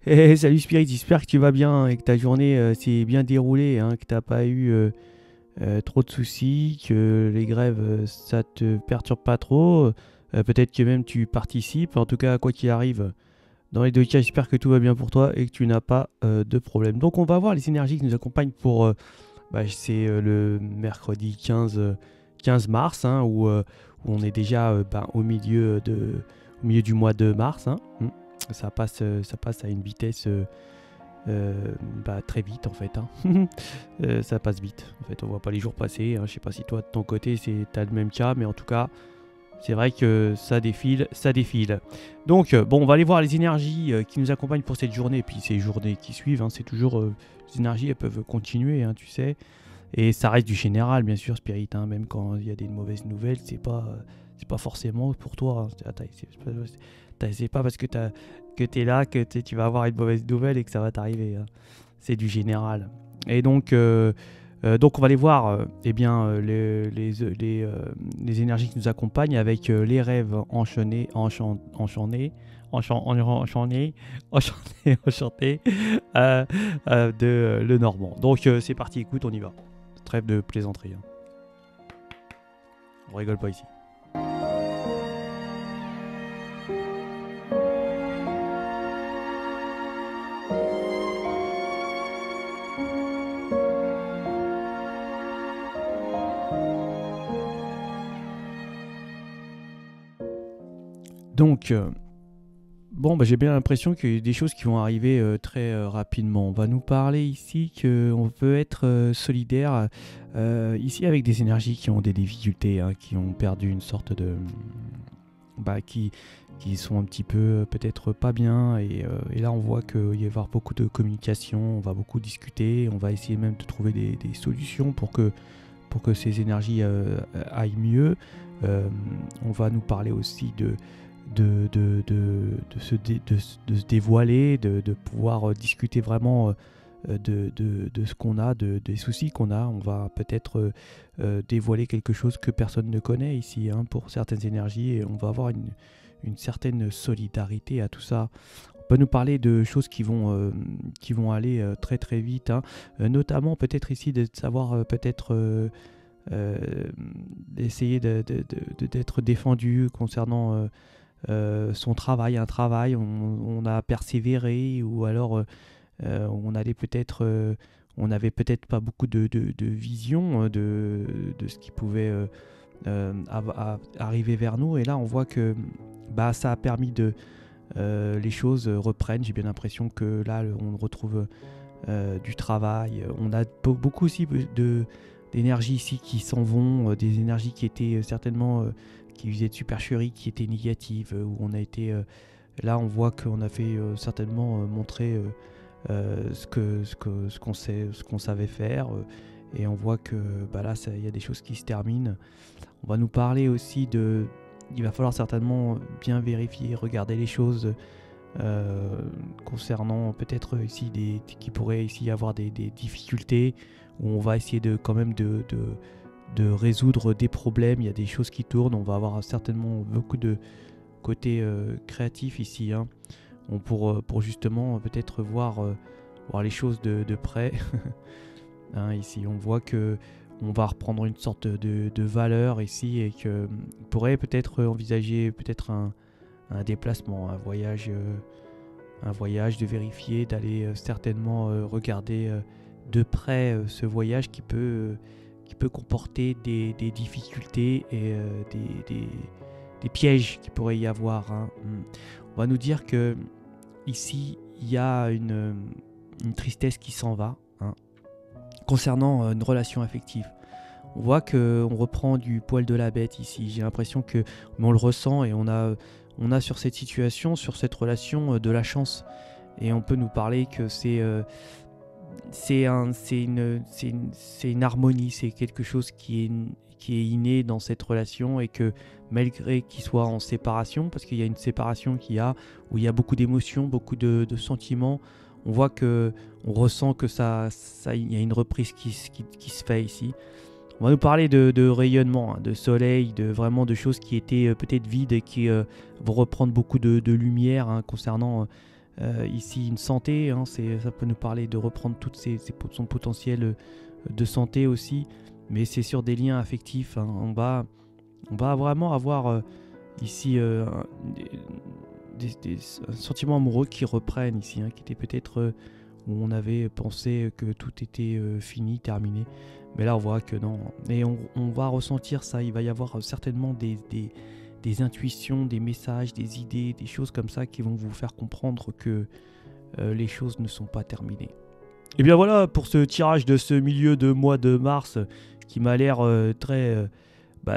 Salut Spirit, j'espère que tu vas bien et que ta journée s'est bien déroulée, hein, que tu n'as pas eu trop de soucis, que les grèves ça te perturbe pas trop. Peut-être que même tu participes. En tout cas, quoi qu'il arrive, dans les deux cas, j'espère que tout va bien pour toi et que tu n'as pas de problème. Donc, on va voir les énergies qui nous accompagnent pour c'est le mercredi 15 mars, hein, où on est déjà au milieu du mois de mars. Hein. Ça passe à une vitesse très vite en fait. Hein. Ça passe vite. En fait, on voit pas les jours passer. Hein. Je sais pas si toi de ton côté t'as le même cas, mais en tout cas, c'est vrai que ça défile, ça défile. Donc bon, on va aller voir les énergies qui nous accompagnent pour cette journée et puis ces journées qui suivent. Hein. C'est toujours les énergies, elles peuvent continuer, hein, tu sais. Et ça reste du général, bien sûr, Spirit. Hein. Même quand il y a des mauvaises nouvelles, c'est pas forcément pour toi. Hein. C'est pas parce que t'es là que tu vas avoir une mauvaise nouvelle et que ça va t'arriver. Hein. C'est du général. Et donc on va aller voir les énergies qui nous accompagnent avec les rêves enchantés de Le Normand. Donc c'est parti, écoute, on y va. Trêve de plaisanterie. Hein. On rigole pas ici. Donc, j'ai bien l'impression qu'il y a des choses qui vont arriver très rapidement. On va nous parler ici qu'on peut être solidaire ici avec des énergies qui ont des difficultés, hein, qui ont perdu une sorte de... qui sont un petit peu peut-être pas bien. Et là, on voit qu'il va y avoir beaucoup de communication, on va beaucoup discuter, on va essayer même de trouver des solutions pour que ces énergies aillent mieux. On va nous parler aussi de se dévoiler, de pouvoir discuter vraiment de ce qu'on a, des soucis qu'on a. On va peut-être dévoiler quelque chose que personne ne connaît ici, hein, pour certaines énergies, et on va avoir une certaine solidarité à tout ça. On peut nous parler de choses qui vont aller très très vite, hein. Notamment peut-être ici de savoir d'essayer d'être défendu concernant son travail, un travail, on a persévéré, ou alors on n'avait peut-être pas beaucoup de vision de ce qui pouvait arriver vers nous, et là on voit que ça a permis les choses reprennent. J'ai bien l'impression que là on retrouve du travail, on a beaucoup aussi d'énergies ici qui s'en vont, des énergies qui étaient certainement qui faisaient de supercherie, qui étaient négatives, où on a été là on voit qu'on a fait certainement montrer ce qu'on savait faire, et on voit que là il y a des choses qui se terminent. On va nous parler aussi il va falloir certainement bien vérifier, regarder les choses concernant peut-être ici qui pourrait ici avoir des difficultés, où on va essayer quand même de résoudre des problèmes. Il y a des choses qui tournent, on va avoir certainement beaucoup de côté créatif ici, hein. Pour justement peut-être voir les choses de près. Hein, ici on voit que on va reprendre une sorte de valeur ici, et que on pourrait peut-être envisager peut-être un déplacement, un voyage, de vérifier, d'aller certainement regarder de près ce voyage qui peut comporter des difficultés et des pièges qui pourrait y avoir. Hein. On va nous dire que ici il y a une tristesse qui s'en va, hein, concernant une relation affective. On voit qu'on reprend du poil de la bête ici. J'ai l'impression mais on le ressent, et on a sur cette situation, sur cette relation, de la chance. Et on peut nous parler que c'est une harmonie, c'est quelque chose qui est inné dans cette relation, et que malgré qu'il soit en séparation, parce qu'il y a une séparation où il y a beaucoup d'émotions, beaucoup de sentiments, on voit on ressent que il y a une reprise qui se fait ici. On va nous parler de rayonnement, hein, de soleil, vraiment de choses qui étaient peut-être vides, et qui vont reprendre beaucoup de lumière, hein, concernant ici une santé, hein, ça peut nous parler de reprendre toutes son potentiel de santé aussi, mais c'est sur des liens affectifs, hein. On va vraiment avoir ici un sentiment amoureux qui reprennent ici, hein, qui était peut-être où on avait pensé que tout était fini, terminé. Mais là, on voit que non. Et on va ressentir ça. Il va y avoir certainement des intuitions, des messages, des idées, des choses comme ça qui vont vous faire comprendre que les choses ne sont pas terminées. Et bien voilà pour ce tirage de ce milieu de mois de mars qui m'a l'air très...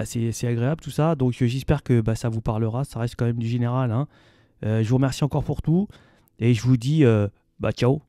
c'est agréable tout ça. Donc j'espère que ça vous parlera. Ça reste quand même du général, hein. Je vous remercie encore pour tout. Et je vous dis ciao.